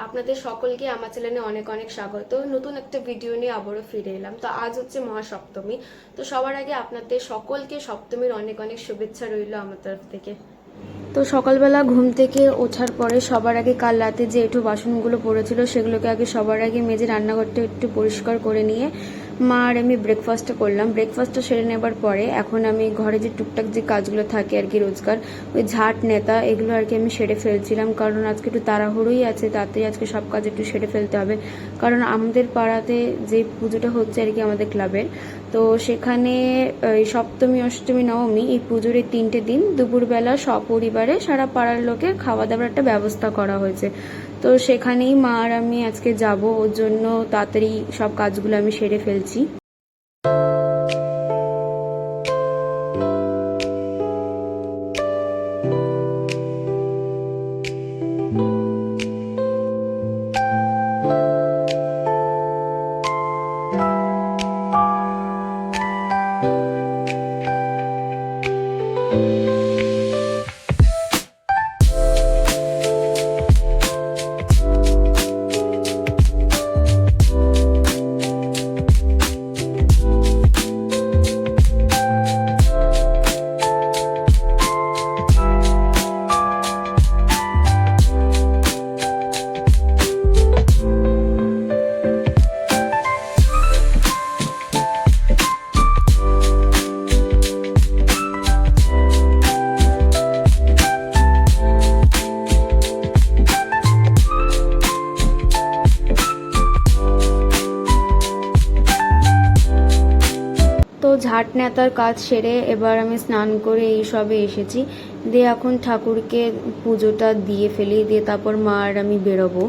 আপনাদের সকলকে আমার চ্যানেলে অনেক অনেক স্বাগত। নতুন একটা ভিডিও নিয়ে আবারও ফিরে এলাম। তো আজ হচ্ছে মহাসপ্তমী। তো সবার আগে আপনাদের সকলকে সপ্তমীর অনেক অনেক শুভেচ্ছা রইল আমার তরফ থেকে। তো সকালবেলা ঘুম থেকে ওঠার পরে সবার আগে কাল রাতে যে একটু বাসনগুলো পড়েছিল সেগুলোকে আগে সবার আগে মেজে রান্নাঘরটা একটু পরিষ্কার করে নিয়ে মা আর আমি ব্রেকফাস্টটা করলাম। ব্রেকফাস্টটা সেরে নেবার পরে এখন আমি ঘরে যে টুকটাক যে কাজগুলো থাকে আর কি রোজগার, ওই ঝাঁট নেতা এগুলো আর কি আমি সেরে ফেলছিলাম, কারণ আজকে একটু তাড়াহুড়োই আছে, তাড়াতাড়ি আজকে সব কাজ একটু সেরে ফেলতে হবে। কারণ আমাদের পাড়াতে যে পুজোটা হচ্ছে আর কি আমাদের ক্লাবের, তো সেখানে সপ্তমী অষ্টমী নবমী এই পুজোর এই 3টে দিন দুপুরবেলা সপরিবারে সারা পাড়ার লোকের খাওয়া দাওয়ার একটা ব্যবস্থা করা হয়েছে। তো সেখানেই মা আর আমি আজকে যাব, ওর জন্য তাড়াতাড়ি সব কাজগুলো আমি সেরে ফেলছি। তো ঝাঁট নেতার কাজ সেরে এবার আমি স্নান করে এই সবে এসেছি, দিয়ে এখন ঠাকুরকে পুজোটা দিয়ে ফেলি, দিয়ে তারপর মা আর আমি বেরোবো।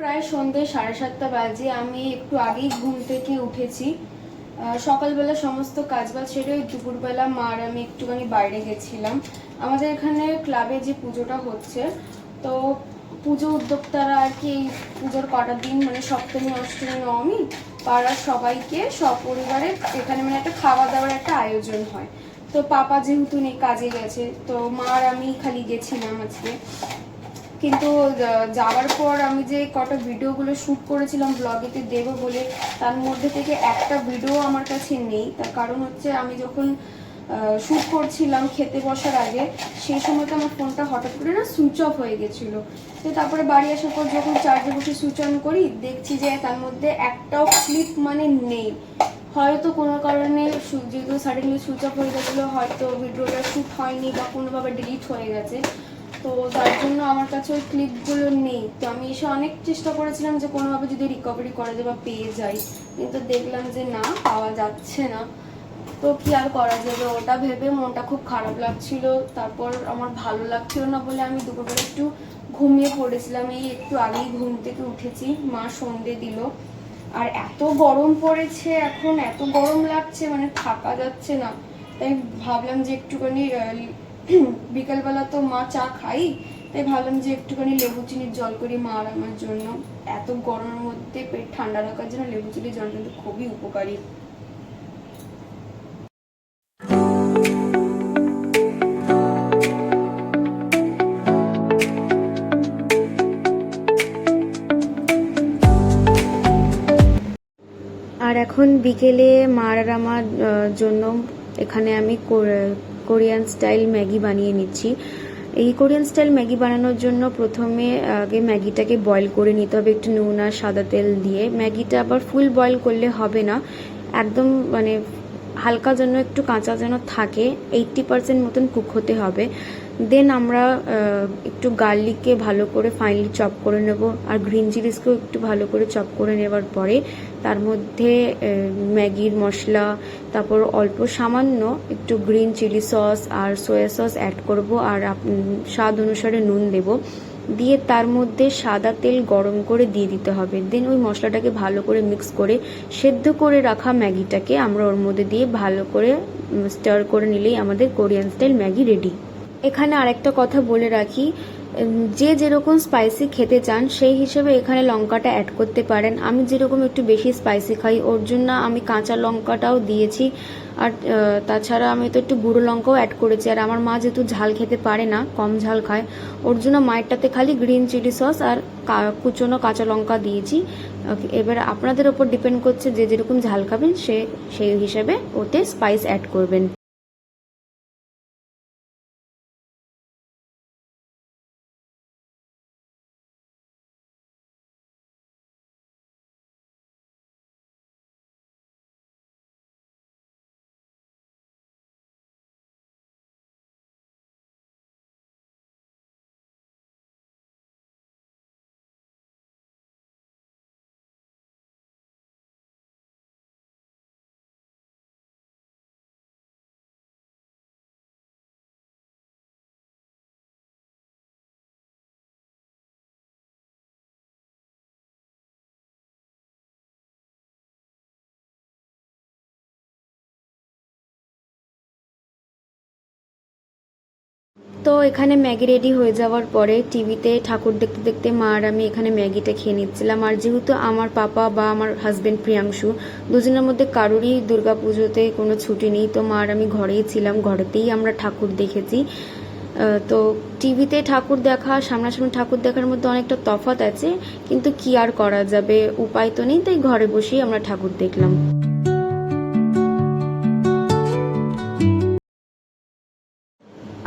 প্রায় সন্ধ্যে 7:30 বাজে, আমি একটু আগেই ঘুম থেকে উঠেছি। সকালবেলা সমস্ত কাজবাজ সেরে দুপুরবেলা মা আর আমি একটুখানি বাইরে গেছিলাম। আমাদের এখানে ক্লাবে যে পুজোটা হচ্ছে, তো পুজো উদ্যোক্তারা আর কি এই পুজোর কটা দিন মানে সপ্তমী অষ্টমী নবমী পাড়ার সবাইকে সপরিবারে এখানে মানে একটা খাওয়া দাওয়ার একটা আয়োজন হয়। তো পাপা যেহেতু নেই, কাজে গেছে, তো মা আর আমি খালি গেছিলাম আজকে। কিন্তু যাওয়ার পর আমি যে কটা ভিডিওগুলো শ্যুট করেছিলাম ব্লগেতে দেবো বলে, তার মধ্যে থেকে একটা ভিডিও আমার কাছে নেই। তার কারণ হচ্ছে আমি যখন শ্যুট করছিলাম খেতে বসার আগে, সেই সময় তো আমার ফোনটা হঠাৎ করে না সুইচ অফ হয়ে গেছিলো। তো তারপরে বাড়ি আসার পর যখন চার্জে বসে সুইচ অন করি, দেখছি যে তার মধ্যে একটাও ক্লিপ মানে নেই। হয়তো কোনো কারণে যেহেতু সাডেনলি সুইচ অফ হয়ে গেছিলো, হয়তো ভিডিওটা শ্যুট হয়নি বা কোনোভাবে ডিলিট হয়ে গেছে, তো তার জন্য আমার কাছে ওই ক্লিপগুলো নেই। তো আমি এসে অনেক চেষ্টা করেছিলাম যে কোনোভাবে যদি রিকভারি করা যায় বা পেয়ে যাই, কিন্তু দেখলাম যে না, পাওয়া যাচ্ছে না। তো কি আর করা যাবে, ওটা ভেবে মনটা খুব খারাপ লাগছিল। তারপর আমার ভালো লাগছিল না বলে আমি দুপুরবেলা একটু ঘুমিয়ে পড়েছিলাম। এই একটু আগেই ঘুম থেকে উঠেছি, মা সন্ধে দিল। আর এত গরম পড়েছে এখন, এত গরম লাগছে মানে থাকা যাচ্ছে না। তাই ভাবলাম যে একটুখানি বিকালবেলা তো মা চা খাই, তাই ভাবলাম যে একটুখানি লেবু চিনির জল করি মা আর আমার জন্য। এত গরমের মধ্যে পেট ঠান্ডা রাখার জন্য লেবু চিনির জল কিন্তু খুবই উপকারী। আর আর এখন বিকেলে মার আর আমার জন্য এখানে আমি কোরিয়ান স্টাইল ম্যাগি বানিয়ে নিচ্ছি। এই কোরিয়ান স্টাইল ম্যাগি বানানোর জন্য প্রথমে আগে ম্যাগিটাকে বয়েল করে নিতে হবে একটু নুন আর সাদা তেল দিয়ে। ম্যাগিটা আবার ফুল বয়েল করলে হবে না, একদম মানে হালকা যেন একটু কাঁচা যেন থাকে, 80% মতন কুক হতে হবে। দেন আমরা একটু গার্লিককে ভালো করে ফাইনলি চপ করে নেব, আর গ্রিন চিলিসকেও একটু ভালো করে চপ করে নেবার পরে তার মধ্যে ম্যাগির মশলা, তারপর অল্প সামান্য একটু গ্রিন চিলি সস আর সয়া সস অ্যাড করব, আর স্বাদ অনুসারে নুন দেব, দিয়ে তার মধ্যে সাদা তেল গরম করে দিয়ে দিতে হবে। দেন ওই মশলাটাকে ভালো করে মিক্স করে সেদ্ধ করে রাখা ম্যাগিটাকে আমরা ওর মধ্যে দিয়ে ভালো করে স্টার করে নিলেই আমাদের কোরিয়ান স্টাইল ম্যাগি রেডি। এখানে আরেকটা কথা বলে রাখি, যে যেরকম স্পাইসি খেতে চান সেই হিসেবে এখানে লঙ্কাটা অ্যাড করতে পারেন। আমি যেরকম একটু বেশি স্পাইসি খাই ওর জন্য আমি কাঁচা লঙ্কাটাও দিয়েছি, আর তাছাড়া আমি তো একটু গুঁড়ো লঙ্কাও অ্যাড করেছি। আর আমার মা যেহেতু ঝাল খেতে পারে না, কম ঝাল খায়, ওর জন্য মায়েরটাতে খালি গ্রিন চিলি সস আর কুচনো কাঁচা লঙ্কা দিয়েছি। এবার আপনাদের ওপর ডিপেন্ড করছে যে যেরকম ঝাল খাবেন সেই হিসেবে ওতে স্পাইস অ্যাড করবেন। তো এখানে ম্যাগি রেডি হয়ে যাওয়ার পরে টিভিতে ঠাকুর দেখতে দেখতে মা আর আমি এখানে ম্যাগিটা খেয়ে নিচ্ছিলাম। আর যেহেতু আমার পাপা বা আমার হাজব্যান্ড প্রিয়াংশু দুজনের মধ্যে কারোরই দুর্গাপুজোতে কোনো ছুটি নেই, তো মা আর আমি ঘরেই ছিলাম, ঘরেতেই আমরা ঠাকুর দেখেছি। তো টিভিতে ঠাকুর দেখা সামনাসামনি ঠাকুর দেখার মধ্যে অনেকটা তফাৎ আছে, কিন্তু কি আর করা যাবে, উপায় তো নেই, তাই ঘরে বসেই আমরা ঠাকুর দেখলাম।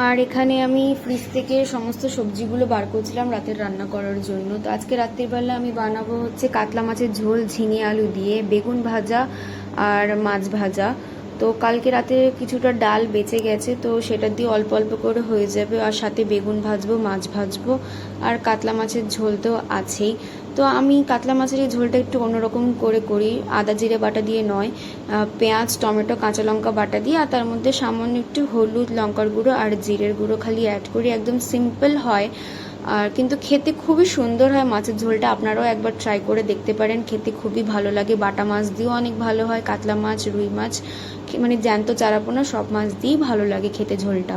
আর এখানে আমি ফ্রিজ থেকে সমস্ত সবজিগুলো বার করছিলাম রাতের রান্না করার জন্য। তো আজকে রাত্রিবেলা আমি বানাবো হচ্ছে কাতলা মাছের ঝোল ঝিঙে আলু দিয়ে, বেগুন ভাজা আর মাছ ভাজা। তো কালকে রাতে কিছুটা ডাল বেঁচে গেছে, তো সেটা দিয়ে অল্প অল্প করে হয়ে যাবে, আর সাথে বেগুন ভাজবো, মাছ ভাজবো, আর কাতলা মাছের ঝোল তো আছেই। তো আমি কাতলা মাছের এই ঝোলটা একটু অন্যরকম করে করি, আদা জিরে বাটা দিয়ে নয়, পেঁয়াজ টমেটো কাঁচা লঙ্কা বাটা দিয়ে, আর তার মধ্যে সামান্য একটু হলুদ লঙ্কার গুঁড়ো আর জিরের গুঁড়ো খালি অ্যাড করি, একদম সিম্পল হয়, আর কিন্তু খেতে খুবই সুন্দর হয় মাছের ঝোলটা। আপনারাও একবার ট্রাই করে দেখতে পারেন, খেতে খুবই ভালো লাগে। বাটা মাছ দিয়েও অনেক ভালো হয়, কাতলা মাছ রুই মাছ মানে জ্যান্ত চারাপোনা সব মাছ দিয়েই ভালো লাগে খেতে ঝোলটা।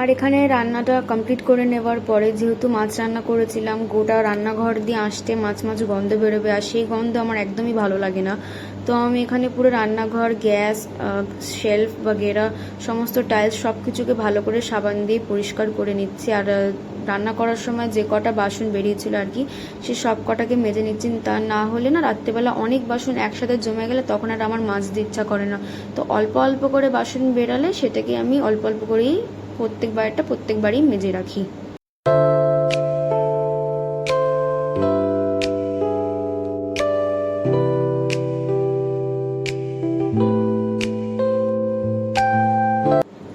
আর এখানে রান্নাটা কমপ্লিট করে নেওয়ার পরে যেহেতু মাছ রান্না করেছিলাম, গোটা রান্নাঘর দিয়ে আসতে মাছ মাছ গন্ধ বেরোবে, আর সেই গন্ধ আমার একদমই ভালো লাগে না। তো আমি এখানে পুরো রান্নাঘর, গ্যাস, শেলফ বাগেরা, সমস্ত টাইলস সব কিছুকে ভালো করে সাবান দিয়ে পরিষ্কার করে নিচ্ছি। আর রান্না করার সময় যে কটা বাসন বেরিয়েছিল আর কি, সে সব কটাকে মেজে নিচ্ছি। তা না হলে না রাত্রেবেলা অনেক বাসন একসাথে জমে গেলে তখন আর আমার মাজতে ইচ্ছা করে না। তো অল্প অল্প করে বাসন বেরালে সেটাকে আমি অল্প অল্প করেই প্রত্যেকবারই মেজে রাখি।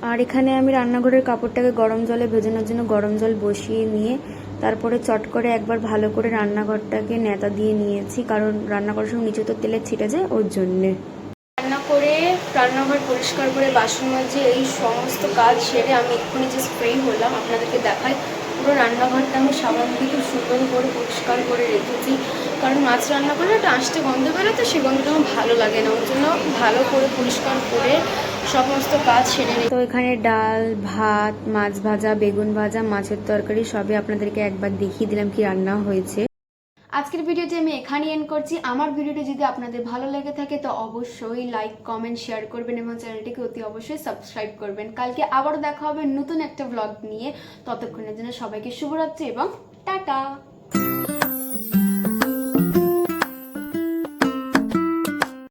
আর এখানে আমি রান্নাঘরের কাপড়টাকে গরম জলে ভেজানোর জন্য গরম জল বসিয়ে নিয়ে তারপরে চট করে একবার ভালো করে রান্নাঘরটাকে নেতা দিয়ে নিয়েছি, কারণ রান্না করার সময় নিচে তো তেলের ছিটে যায়, ওর জন্যে। রান্না করে রান্নাঘর পরিষ্কার করে বাসন মাজে এই সমস্ত কাজ সেরে আমি এক্ষুনি জাস্ট ফ্রি হলাম। আপনাদেরকে দেখাই পুরো রান্নাঘরটা আমি সাবান দিয়ে খুব সুন্দর করে পরিষ্কার করে রেখেছি, কারণ মাছ রান্না করলে একটা আঁশটে গন্ধ বেরোয়, তো সেই গন্ধটা আমার ভালো লাগে না, ওর জন্য ভালো করে পরিষ্কার করে সমস্ত কাজ সেরে নিই। তো এখানে ডাল, ভাত, মাছ ভাজা, বেগুন ভাজা, মাছের তরকারি সবই আপনাদেরকে একবার দেখিয়ে দিলাম কি রান্না হয়েছে। আজকের ভিডিওটি আমি এখানে এন্ড করছি। আমার ভিডিওটি যদি আপনাদের ভালো লেগে থাকে তো অবশ্যই লাইক, কমেন্ট, শেয়ার করবেন এবং চ্যানেলটিকে অতি অবশ্যই সাবস্ক্রাইব করবেন। কালকে আবারও দেখা হবে নতুন একটা ব্লগ নিয়ে। ততক্ষণের জন্য সবাইকে শুভরাত্রি এবং টাটা।